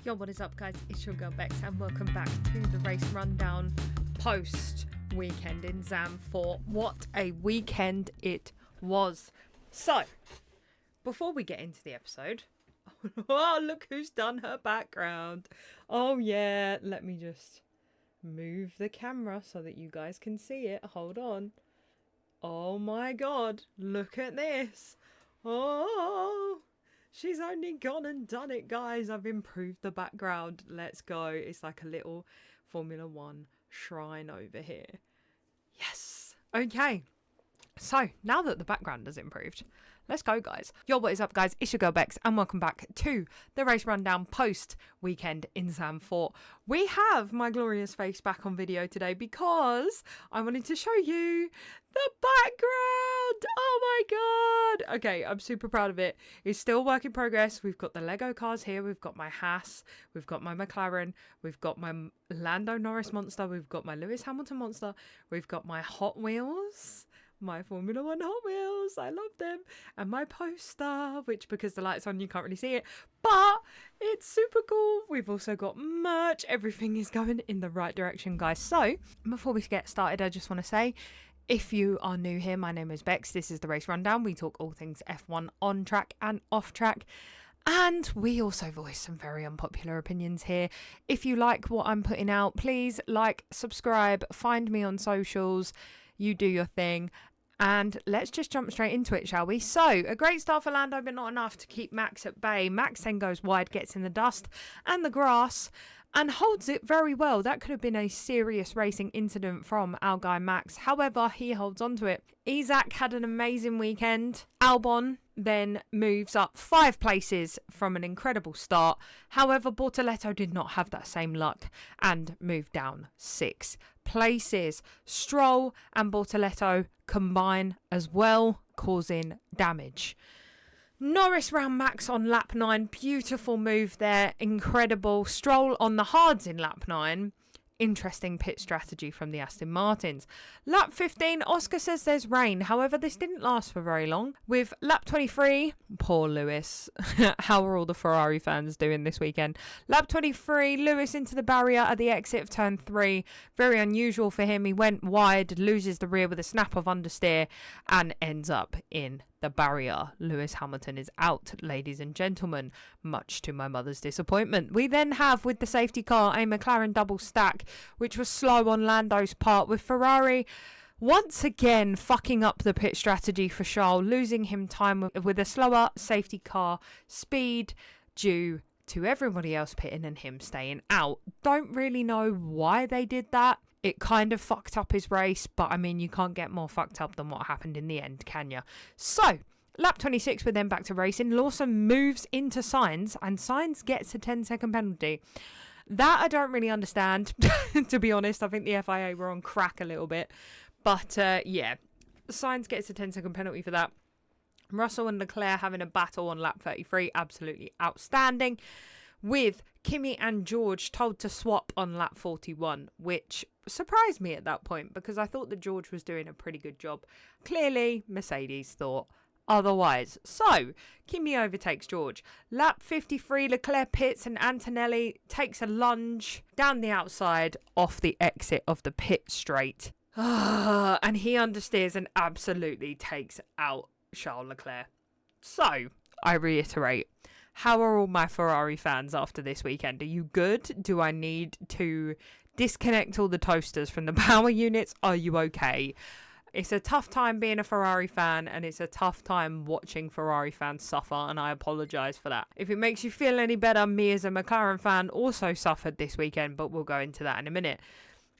Yo, what is up, guys? It's your girl Bex, and welcome back to the race rundown post weekend in Zandvoort. What a weekend it was. So, before we get into the episode, oh, look who's done her background. Oh, yeah, let me just move the camera so that you guys can see it. Hold on. Oh my god, look at this. Oh, she's only gone and done it, guys. I've improved the background. Let's go. It's like a little Formula One shrine over here. Yes. Okay. So, now that the background has improved, let's go, guys. Yo, what is up, guys? It's your girl Bex, and welcome back to the race rundown post weekend in Zandvoort. We have my glorious face back on video today because I wanted to show you the background. Oh my god. Okay, I'm super proud of it. It's still a work in progress. We've got the Lego cars here. We've got my Haas. We've got my McLaren. We've got my Lando Norris monster. We've got my Lewis Hamilton monster. We've got my Hot Wheels. My Formula One Hot Wheels, I love them, and my poster, which because the light's on you can't really see it, but it's super cool. We've also got merch. Everything is going in the right direction, guys. So before we get started, I just want to say, if you are new here, my name is Bex. This is the Race Rundown. We talk all things F1 on track and off track. And we also voice some very unpopular opinions here. If you like what I'm putting out, please like, subscribe, find me on socials. You do your thing. And let's just jump straight into it, shall we? So, a great start for Lando, but not enough to keep Max at bay. Max then goes wide, gets in the dust and the grass, and holds it very well. That could have been a serious racing incident from our guy Max. However, he holds on to it. Isaac had an amazing weekend. Albon then moves up 5 places from an incredible start. However, Bortoleto did not have that same luck and moved down 6 places. Stroll and Bortoleto combine as well, causing damage. Norris round Max on lap 9. Beautiful move there. Incredible. Stroll on the hards in lap 9. Interesting pit strategy from the Aston Martins. Lap 15, Oscar says there's rain. However, this didn't last for very long. With lap 23, poor Lewis. How are all the Ferrari fans doing this weekend? Lap 23, Lewis into the barrier at the exit of turn 3. Very unusual for him. He went wide, loses the rear with a snap of understeer, and ends up in the barrier. Lewis Hamilton is out, ladies and gentlemen, much to my mother's disappointment. We then have, with the safety car, a McLaren double stack, which was slow on Lando's part, with Ferrari once again fucking up the pit strategy for Charles, losing him time with a slower safety car speed due to everybody else pitting and him staying out. Don't really know why they did that. It kind of fucked up his race, but I mean, you can't get more fucked up than what happened in the end, can you? So, lap 26, we're then back to racing. Lawson moves into Sainz, and Sainz gets a 10-second penalty. That I don't really understand, to be honest. I think the FIA were on crack a little bit. But, yeah, Sainz gets a 10-second penalty for that. Russell and Leclerc having a battle on lap 33, absolutely outstanding. With Kimi and George told to swap on lap 41, which surprised me at that point because I thought that George was doing a pretty good job. Clearly, Mercedes thought otherwise. So, Kimi overtakes George. Lap 53, Leclerc pits and Antonelli takes a lunge down the outside off the exit of the pit straight. And he understeers and absolutely takes out Charles Leclerc. So, I reiterate, how are all my Ferrari fans after this weekend? Are you good? Do I need to disconnect all the toasters from the power units? Are you okay? It's a tough time being a Ferrari fan, and it's a tough time watching Ferrari fans suffer, and I apologise for that. If it makes you feel any better, me as a McLaren fan also suffered this weekend, but we'll go into that in a minute.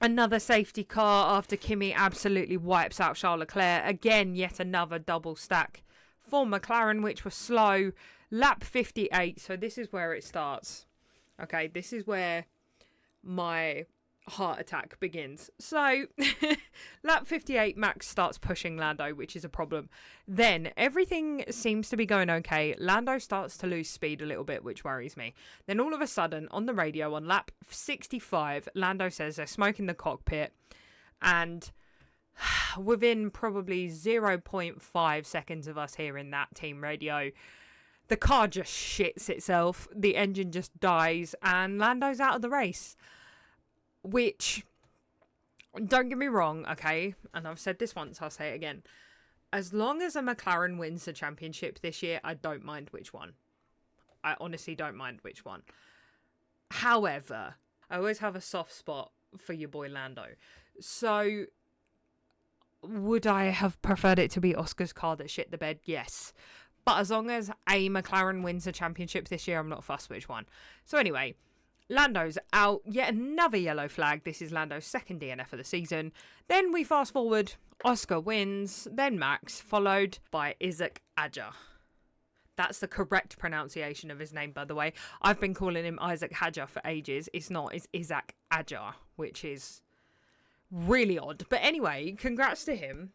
Another safety car after Kimi absolutely wipes out Charles Leclerc. Again, yet another double stack for McLaren, which was slow. Lap 58, so this is where it starts. Okay, this is where my heart attack begins. So, lap 58, Max starts pushing Lando, which is a problem. Then, everything seems to be going okay. Lando starts to lose speed a little bit, which worries me. Then, all of a sudden, on the radio, on lap 65, Lando says there's smoke in the cockpit. And within probably 0.5 seconds of us hearing that team radio, The car just shits itself. The engine just dies. And Lando's out of the race. Which, don't get me wrong, okay? And I've said this once, I'll say it again. As long as a McLaren wins the championship this year, I don't mind which one. I honestly don't mind which one. However, I always have a soft spot for your boy Lando. So, would I have preferred it to be Oscar's car that shit the bed? Yes. But as long as a McLaren wins the championship this year, I'm not fussed which one. So anyway, Lando's out. Yet another yellow flag. This is Lando's second DNF of the season. Then we fast forward. Oscar wins. Then Max, followed by Isaac Adjar. That's the correct pronunciation of his name, by the way. I've been calling him Isaac Hadjar for ages. It's not. It's Isaac Adjar, which is really odd. But anyway, congrats to him.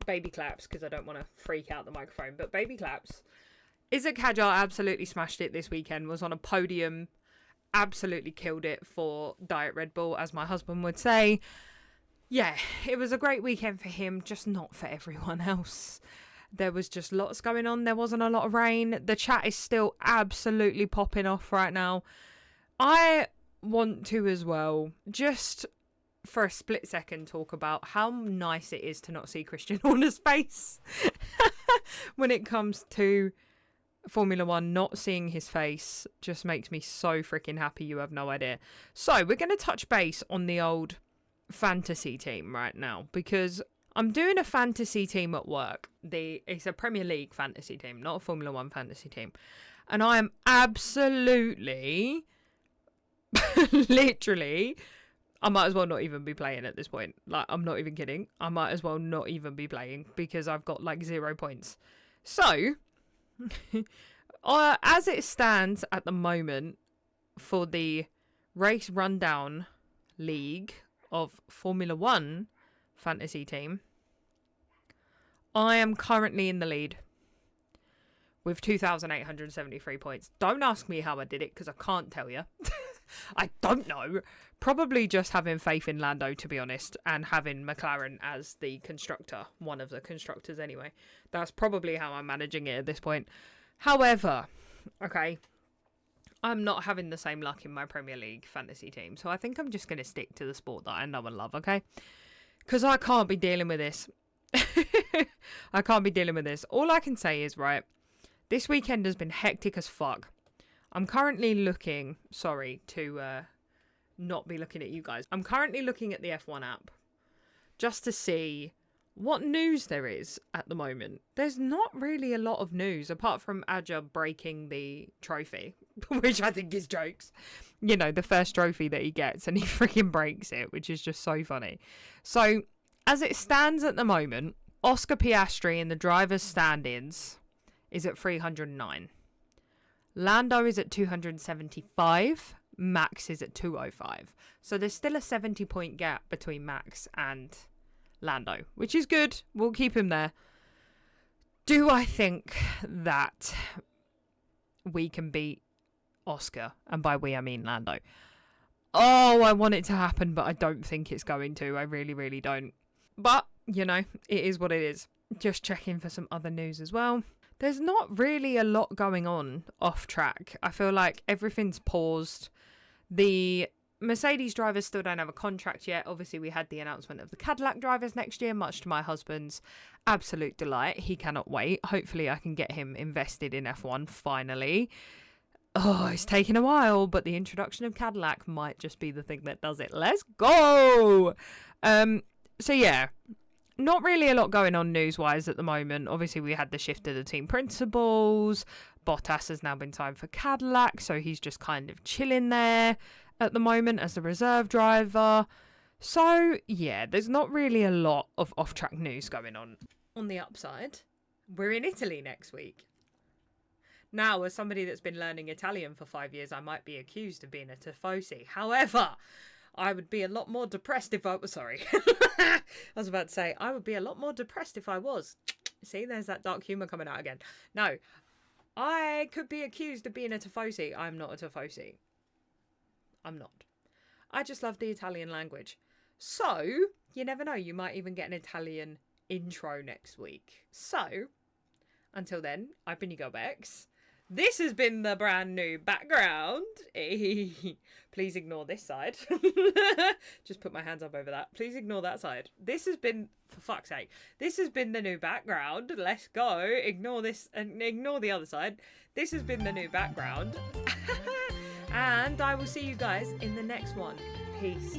Baby claps, because I don't want to freak out the microphone. But baby claps. Isaac Hadjar absolutely smashed it this weekend. Was on a podium. Absolutely killed it for Diet Red Bull, as my husband would say. Yeah, it was a great weekend for him, just not for everyone else. There was just lots going on. There wasn't a lot of rain. The chat is still absolutely popping off right now. I want to as well, just for a split second, talk about how nice it is to not see Christian Horner's face. When it comes to Formula One, not seeing his face just makes me so freaking happy. You have no idea. So we're going to touch base on the old fantasy team right now, because I'm doing a fantasy team at work. It's a Premier League fantasy team, not a Formula One fantasy team. And I am absolutely, literally, I might as well not even be playing at this point. Like, I'm not even kidding. I might as well not even be playing because I've got like 0 points. So, as it stands at the moment for the race rundown league of Formula One fantasy team, I am currently in the lead with 2,873 points. Don't ask me how I did it, because I can't tell you. I don't know. Probably just having faith in Lando, to be honest, and having McLaren as the constructor, one of the constructors anyway. That's probably how I'm managing it at this point. However, okay, I'm not having the same luck in my Premier League fantasy team, so I think I'm just going to stick to the sport that I know and love, okay? Because I can't be dealing with this. I can't be dealing with this. All I can say is, right, this weekend has been hectic as fuck. I'm currently looking, sorry to not be looking at you guys. I'm currently looking at the F1 app just to see what news there is at the moment. There's not really a lot of news apart from Adjar breaking the trophy, which I think is jokes. You know, the first trophy that he gets and he freaking breaks it, which is just so funny. So, as it stands at the moment, Oscar Piastri in the driver's stand-ins is at 309. Lando is at 275. Max is at 205. So there's still a 70-point gap between Max and Lando, which is good. We'll keep him there. Do I think that we can beat Oscar? And by we, I mean Lando. Oh, I want it to happen, but I don't think it's going to. I really, really don't. But, you know, it is what it is. Just checking for some other news as well. There's not really a lot going on off track. I feel like everything's paused. The Mercedes drivers still don't have a contract yet. Obviously, we had the announcement of the Cadillac drivers next year, much to my husband's absolute delight. He cannot wait. Hopefully, I can get him invested in F1 finally. Oh, it's taken a while, but the introduction of Cadillac might just be the thing that does it. Let's go! So, yeah. Not really a lot going on news-wise at the moment. Obviously, we had the shift of the team principals. Bottas has now been signed for Cadillac, so he's just kind of chilling there at the moment as the reserve driver. So, yeah, there's not really a lot of off-track news going on. On the upside, we're in Italy next week. Now, as somebody that's been learning Italian for 5 years, I might be accused of being a tifosi. However, I would be a lot more depressed if I was... Sorry. I was about to say, I would be a lot more depressed if I was. See, there's that dark humour coming out again. No, I could be accused of being a tifosi. I'm not a tifosi. I'm not. I just love the Italian language. So, you never know. You might even get an Italian intro next week. So, until then, I've been your girl Bex. This has been the brand new background. Please ignore this side. Just put my hands up over that. Please ignore that side. This has been, for fuck's sake, this has been the new background. Let's go. Ignore this and ignore the other side. This has been the new background. And I will see you guys in the next one. Peace.